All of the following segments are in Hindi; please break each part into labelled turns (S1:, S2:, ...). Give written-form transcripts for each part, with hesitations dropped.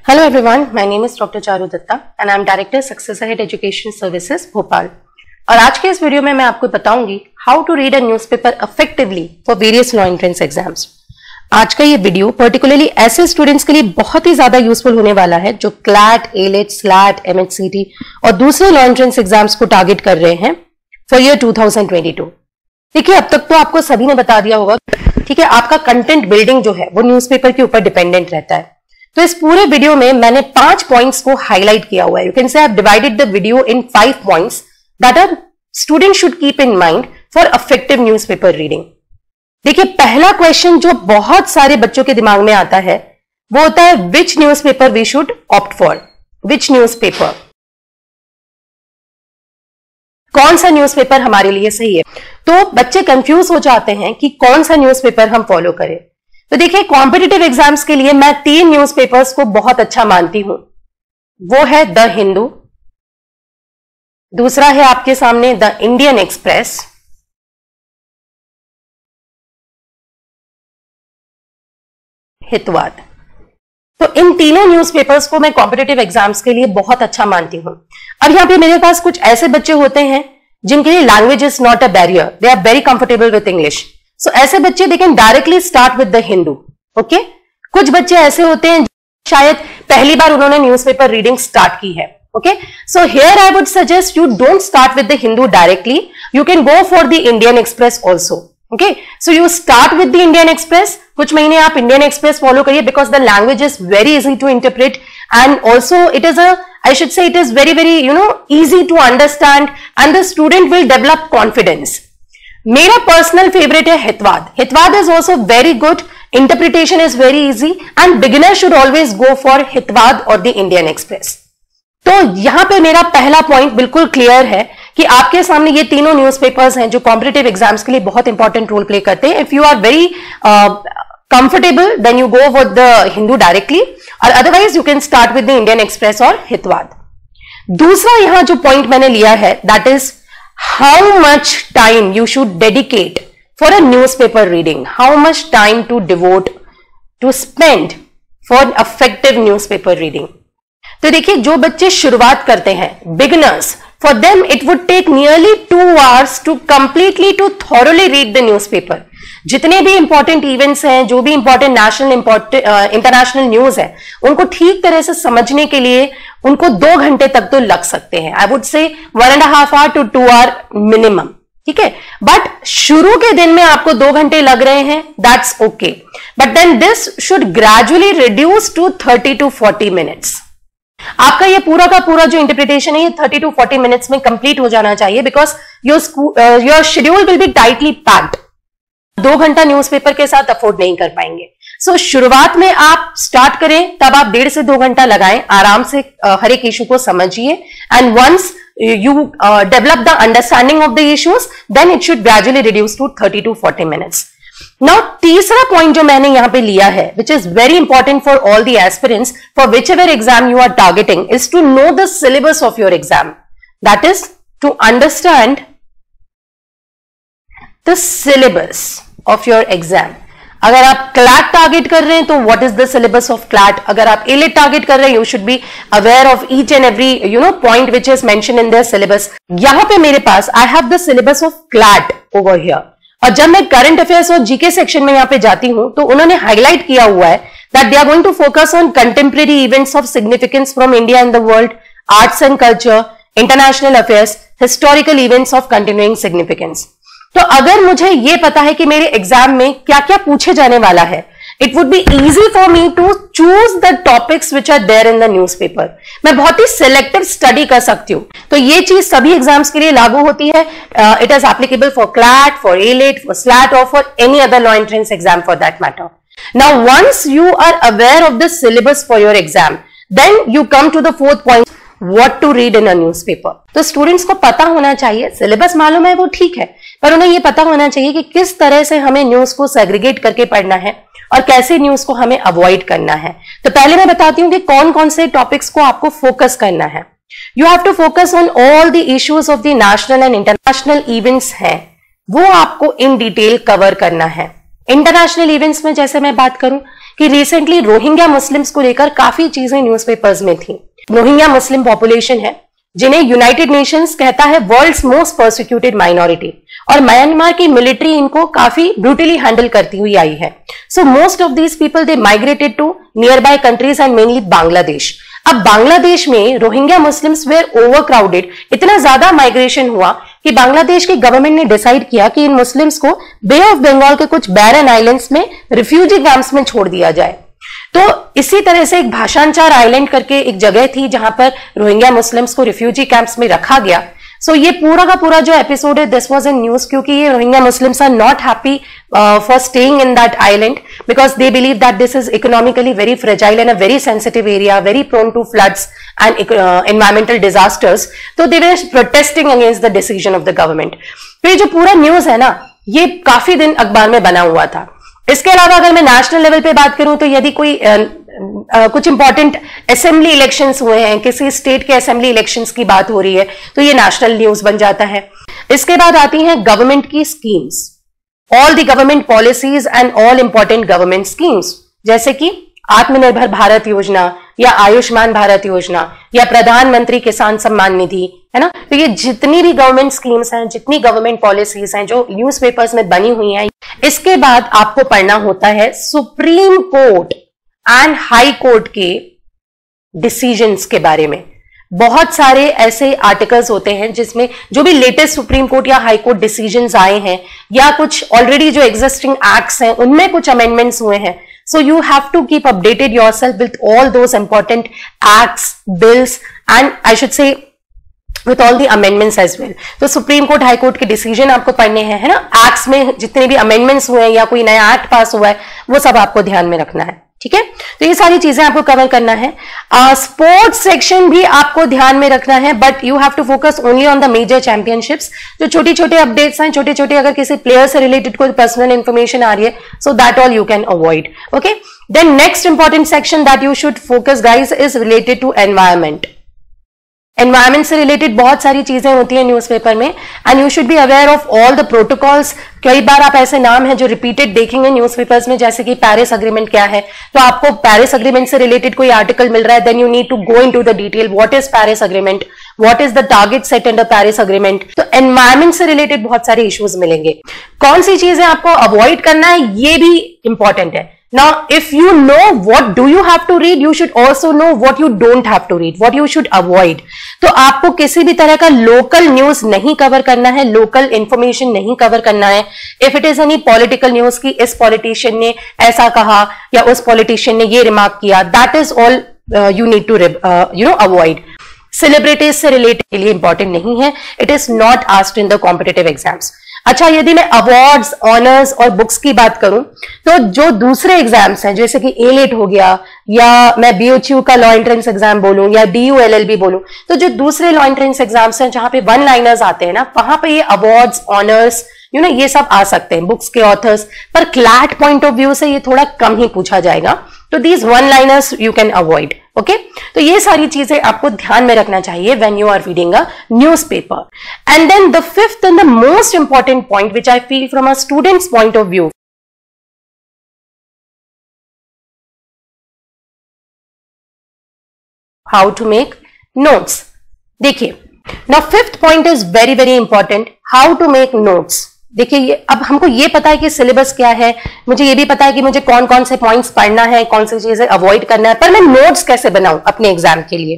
S1: Hello everyone, my name is Dr. Charu Datta and I am Director Success Ahead Education Services Bhopal. और आज के इस वीडियो में मैं आपको बताऊंगी how to read a newspaper effectively for various law entrance exams. आज का ये वीडियो पर्टिकुलरली ऐसे स्टूडेंट्स के लिए बहुत ही ज्यादा यूजफुल होने वाला है जो क्लैट, एलेट, स्लैट, एमएचसीटी और दूसरे लॉ एंट्रेंस एग्जाम्स को टारगेट कर रहे हैं फॉर ईयर 2022। देखिए, अब तक तो आपको सभी ने बता दिया होगा, ठीक है, आपका कंटेंट बिल्डिंग जो है वो न्यूज़पेपर के ऊपर डिपेंडेंट रहता है। तो इस पूरे वीडियो में मैंने 5 पॉइंट्स को हाईलाइट किया हुआ है। You can say I have divided the video in 5 points that are student should keep in mind for effective newspaper reading. देखिए, पहला क्वेश्चन जो बहुत सारे बच्चों के दिमाग में आता है वो होता है which newspaper we should opt for. Which newspaper, कौन सा न्यूज़पेपर हमारे लिए सही है। तो बच्चे कंफ्यूज हो जाते हैं कि कौन सा न्यूज़पेपर हम फॉलो करें। तो देखिए, कॉम्पिटिटिव एग्जाम्स के लिए मैं 3 न्यूज़पेपर्स को बहुत अच्छा मानती हूं। वो है द हिंदू, दूसरा है आपके सामने द इंडियन एक्सप्रेस, हितवाद। तो इन तीनों न्यूज़पेपर्स को मैं कॉम्पिटिटिव एग्जाम्स के लिए बहुत अच्छा मानती हूं। अब यहां पे मेरे पास कुछ ऐसे बच्चे होते हैं जिनके लिए language is not a barrier, they are very comfortable with English. So ऐसे बच्चे they can directly start with the Hindu. Okay, कुछ बच्चे ऐसे होते हैं शायद पहली बार उन्होंने न्यूज़पेपर रीडिंग स्टार्ट की है। Okay, so here I would suggest you don't start with the Hindu directly, you can go for the Indian Express also. Okay, so you start with the Indian Express, कुछ महीने आप इंडियन एक्सप्रेस फॉलो करिए because the language is very easy to interpret and also it is I should say it is very easy to understand and the student will develop confidence. मेरा पर्सनल फेवरेट है Hitavada. Hitavada is also very good, interpretation is very easy and beginner should always go for Hitavada और द इंडियन एक्सप्रेस। तो यहां पे मेरा पहला पॉइंट बिल्कुल क्लियर है कि आपके सामने ये तीनों न्यूज़पेपर्स हैं जो कॉम्पिटिटिव एग्जाम्स के लिए बहुत इंपॉर्टेंट रोल प्ले करते हैं। If you are very comfortable, then you go with the Hindu directly, or otherwise you can start with the Indian Express और हितवाद। दूसरा यहां जो पॉइंट मैंने लिया है that is how much time you should dedicate for a newspaper reading, how much time to devote, to spend for effective newspaper reading। तो देखिए, जो बच्चे शुरुआत करते हैं, beginners, for them it would take nearly 2 hours to thoroughly read the newspaper। जितने भी इंपॉर्टेंट इवेंट्स हैं, जो भी इंपॉर्टेंट नेशनल इंटरनेशनल न्यूज है, उनको ठीक तरह से समझने के लिए उनको 2 घंटे तक तो लग सकते हैं। I would say 1.5 hour to 2 hour minimum, ठीक है। बट शुरू के दिन में आपको 2 घंटे लग रहे हैं, that's okay, but then this should gradually reduce to 30 to 40 minutes. आपका ये पूरा का पूरा जो इंटरप्रिटेशन है ये 30 to 40 मिनट्स में कंप्लीट हो जाना चाहिए because your schedule will be tightly packed. 2 घंटा न्यूज़पेपर के साथ अफोर्ड नहीं कर पाएंगे। सो शुरुआत में आप स्टार्ट करें तब आप 1.5 से 2 घंटा लगाएं, आराम से हर एक इशू को समझिए and once you develop the understanding of the issues, then it should gradually reduce to 30 to 40 minutes. Now, तीसरा पॉइंट जो मैंने यहां पे लिया है, which is very important for all the aspirants for whichever exam you are targeting, is to know the syllabus of your exam. That is to understand the syllabus of your exam. अगर आप क्लैट टारगेट कर रहे हैं तो what is the syllabus of CLAT, अगर आप एलेट टारगेट कर रहे हैं you should be aware of each and every point which is mention in their syllabus. यहां पे मेरे पास I have the syllabus of CLAT over here, और जब मैं करंट अफेयर्स और जीके सेक्शन में यहां पे जाती हूं तो उन्होंने हाईलाइट किया हुआ है that they are going to focus on contemporary events of significance from India and the world, arts and culture, international affairs, historical events of continuing significance. तो अगर मुझे ये पता है कि मेरे एग्जाम में क्या क्या पूछे जाने वाला है, it would be easy for me to choose the topics which are there in the newspaper. मैं बहुत ही सिलेक्टिव स्टडी कर सकती हूं। तो ये चीज सभी एग्जाम्स के लिए लागू होती है। It is applicable for CLAT, for AILET, for SLAT और for any other law entrance exam for that matter. Now once you are aware of the syllabus for your exam, then you come to the 4th point, what to read in a newspaper. तो स्टूडेंट्स को पता होना चाहिए, सिलेबस मालूम है वो ठीक है, पर उन्हें ये पता होना चाहिए कि किस तरह से हमें न्यूज को सेग्रीगेट करके पढ़ना है और कैसे न्यूज को हमें अवॉइड करना है। तो पहले मैं बताती हूं कि कौन कौन से टॉपिक्स को आपको फोकस करना है। You have to focus on all the issues of the national and international events हैं, वो आपको इन डिटेल कवर करना है। इंटरनेशनल इवेंट्स में जैसे मैं बात करूं कि रिसेंटली रोहिंग्या मुस्लिम्स को लेकर काफी चीजें न्यूज़पेपर्स में थी। रोहिंग्या मुस्लिम पॉपुलेशन है जिन्हें यूनाइटेड नेशंस कहता है वर्ल्ड्स मोस्ट परसिक्यूटेड माइनॉरिटी, और म्यांमार की मिलिट्री इनको काफी ब्रूटली हैंडल करती हुई आई है। So most of these people they migrated to nearby countries and mainly Bangladesh. अब बांग्लादेश में रोहिंग्या मुस्लिम्स वेर ओवरक्राउडेड, इतना ज्यादा माइग्रेशन हुआ कि बांग्लादेश की गवर्नमेंट ने डिसाइड किया कि इन मुस्लिम्स को बे ऑफ बंगाल के कुछ बैरन आइलैंड्स में रिफ्यूजी कैंप्स में छोड़ दिया जाए। तो इसी तरह से एक भाषांचार आइलैंड करके एक जगह थी जहां पर रोहिंग्या मुस्लिम्स को रिफ्यूजी कैंप्स में रखा गया। सो ये पूरा का पूरा जो एपिसोड है दिस वाज इन न्यूज, क्योंकि ये Rohingya Muslims are not happy for staying in that island because they believe that this is economically very fragile and a very sensitive area, very prone to floods and environmental disasters. तो they were protesting against the decision of the government. तो ये जो पूरा न्यूज है ना, ये काफी दिन अखबार में बना हुआ था। इसके अलावा अगर मैं नेशनल लेवल पे बात करूं तो यदि कोई कुछ इंपॉर्टेंट असेंबली इलेक्शंस हुए हैं, किसी स्टेट के असेंबली इलेक्शंस की बात हो रही है, तो ये नेशनल न्यूज बन जाता है। इसके बाद आती हैं गवर्नमेंट की schemes, all the government policies and all important government schemes, जैसे कि आत्मनिर्भर भारत योजना या आयुष्मान भारत योजना या प्रधानमंत्री किसान सम्मान निधि, है ना। तो ये जितनी भी गवर्नमेंट स्कीम्स हैं, जितनी गवर्नमेंट पॉलिसीज हैं जो न्यूज़पेपर्स में बनी हुई हैं। इसके बाद आपको पढ़ना होता है supreme court and high court के डिसीजंस के बारे में। बहुत सारे ऐसे आर्टिकल्स होते हैं जिसमें जो भी लेटेस्ट सुप्रीम कोर्ट या हाई कोर्ट डिसीजंस आए हैं या कुछ ऑलरेडी जो एग्जिस्टिंग एक्ट्स हैं उनमें कुछ अमेंडमेंट्स हुए हैं। So you have to keep updated yourself with all those important acts, bills, and I should say with all the amendments as well. तो सुप्रीम कोर्ट हाई कोर्ट के डिसीजन आपको पढ़ने हैं, है ना। एक्ट्स में जितने भी अमेंडमेंट्स हुए हैं या कोई नया एक्ट पास हुआ है वो सब आपको ध्यान में रखना है, ठीक है। तो ये सारी चीजें आपको कवर करना है। स्पोर्ट्स सेक्शन भी आपको ध्यान में रखना है, but you have to focus only on the major championships. जो छोटी छोटे अपडेट्स हैं, छोटे छोटे अगर किसी प्लेयर से रिलेटेड कोई पर्सनल इंफॉर्मेशन आ रही है, so that all you can avoid, okay. Then next important section that you should focus guys is related to environment. Environment से रिलेटेड बहुत सारी चीजें होती हैं न्यूज़पेपर में and you should be aware of all the protocols. कई बार आप ऐसे नाम हैं जो रिपीटेड देखेंगे न्यूज़पेपर्स में, जैसे कि पेरिस अग्रीमेंट क्या है। तो आपको पेरिस अग्रीमेंट से रिलेटेड कोई आर्टिकल मिल रहा है, then you need to go into the detail what is Paris agreement, what is the target set under Paris agreement. तो एनवायरमेंट से रिलेटेड बहुत सारे इश्यूज मिलेंगे। कौन सी चीजें आपको अवॉइड करना है ये भी इंपॉर्टेंट है। Now, if you know what do you have to read, you should also know what you don't have to read, what you should avoid. तो आपको किसी भी तरह का लोकल न्यूज नहीं कवर करना है, लोकल इंफॉर्मेशन नहीं कवर करना है। If it is any political news की इस पॉलिटिशियन ने ऐसा कहा या उस पॉलिटिशियन ने ये रिमार्क किया, that is all you need to avoid. Celebrities से रिलेटेड के लिए इंपॉर्टेंट नहीं है, it is not asked in the competitive exams. अच्छा, यदि मैं अवार्ड्स, ऑनर्स और बुक्स की बात करूं तो जो दूसरे एग्जाम्स हैं जैसे कि एलेट हो गया या मैं BHU का लॉ एंट्रेंस एग्जाम बोलूं या DU LLB बोलूं, तो जो दूसरे लॉ एंट्रेंस एग्जाम्स हैं जहां पे वन लाइनर्स आते हैं ना, वहां पे ये अवार्ड्स, ऑनर्स, ये सब आ सकते हैं, बुक्स के ऑथर्स। पर क्लैट पॉइंट ऑफ व्यू से ये थोड़ा कम ही पूछा जाएगा, तो these one liners you can avoid, okay. तो ये सारी चीजें आपको ध्यान में रखना चाहिए when you are reading a newspaper. And then the fifth and the most important point which I feel from a students point of view, how to make notes. देखिए, now fifth point is very very important, how to make notes. देखिए, अब हमको ये पता है कि सिलेबस क्या है, मुझे ये भी पता है कि मुझे कौन कौन से पॉइंट्स पढ़ना है, कौन सी चीजें अवॉइड करना है, पर मैं नोट्स कैसे बनाऊं अपने एग्जाम के लिए।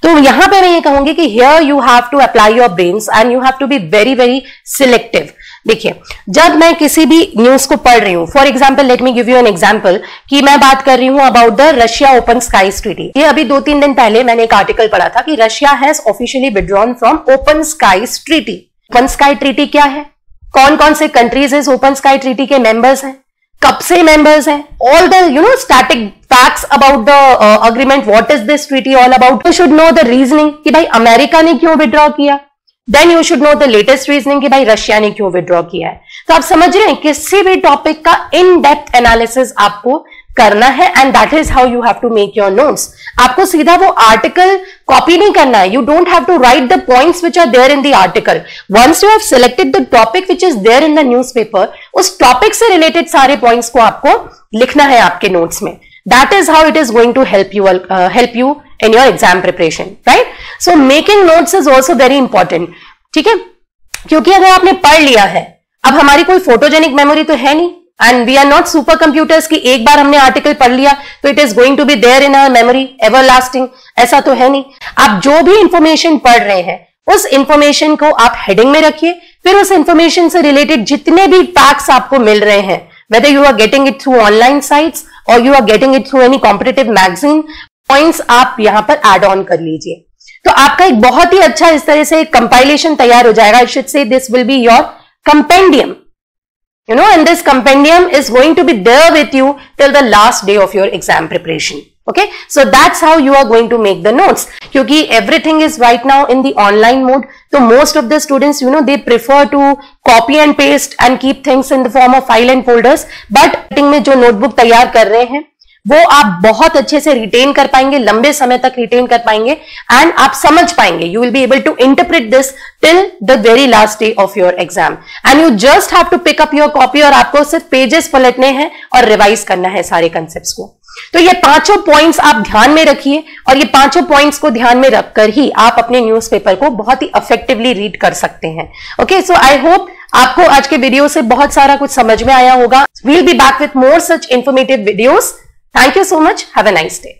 S1: तो यहां पे मैं ये कहूंगी कि here you have to apply your brains and you have to be very very selective. देखिए, जब मैं किसी भी न्यूज को पढ़ रही हूं, for example let me give you an example कि मैं बात कर रही हूं about the Russia open skies treaty. ये अभी 2-3 दिन पहले मैंने एक आर्टिकल पढ़ा था कि Russia has officially withdrawn from open skies treaty. Open sky treaty क्या है, कौन कौन से कंट्रीज इस ओपन स्काई ट्रीटी के मेंबर्स हैं, कब से मेंबर्स हैं, all the static facts about the agreement, what is this treaty all about. You should know the reasoning कि भाई अमेरिका ने क्यों विड्रॉ किया, then you should know the latest reasoning कि भाई रशिया ने क्यों विड्रॉ किया है। तो आप समझ रहे हैं, किसी भी टॉपिक का इन डेप्थ एनालिसिस आपको करना है and that is how you have to make your notes. आपको सीधा वो आर्टिकल कॉपी नहीं करना है। You don't have to write the points which are there in the article. Once you have selected the topic which is there in the newspaper, उस टॉपिक से रिलेटेड सारे पॉइंट्स को आपको लिखना है आपके नोट्स में। That is how it is going to help you in your exam preparation, right? So making notes is also very important, ठीक है? क्योंकि अगर आपने पढ़ लिया है, अब हमारी कोई फोटोजेनिक मेमोरी तो है नहीं, and we are not super computers कि एक बार हमने आर्टिकल पढ़ लिया तो it is going to be there in our memory ever lasting, ऐसा तो है नहीं। आप जो भी इंफॉर्मेशन पढ़ रहे हैं उस इंफॉर्मेशन को आप हेडिंग में रखिए, फिर उस इंफॉर्मेशन से रिलेटेड जितने भी फैक्ट्स आपको मिल रहे हैं, whether you are getting it through online sites or you are getting it through any competitive magazine, points आप यहां पर add on कर लीजिए। तो आपका एक बहुत ही अच्छा इस तरह से कंपाइलेशन तैयार हो जाएगा। I should say this will be your compendium, you know, and this compendium is going to be there with you till the last day of your exam preparation. Okay, so that's how you are going to make the notes. क्योंकि everything is right now in the online mode, so most of the students, you know, they prefer to copy and paste and keep things in the form of file and folders. But में जो notebook तैयार कर रहे हैं वो आप बहुत अच्छे से रिटेन कर पाएंगे, लंबे समय तक रिटेन कर पाएंगे एंड आप समझ पाएंगे। You will be able to interpret this till the very last day of your exam and you just have to pick up your copy और आपको सिर्फ पेजेस पलटने हैं और रिवाइज करना है सारे कंसेप्ट्स को। तो ये पांचों पॉइंट्स आप ध्यान में रखिए और ये पांचों पॉइंट्स को ध्यान में रखकर ही आप अपने न्यूज़पेपर को बहुत ही इफेक्टिवली रीड कर सकते हैं। ओके, सो आई होप आपको आज के वीडियो से बहुत सारा कुछ समझ में आया होगा। We'll be back with more such informative videos. Thank you so much. Have a nice day.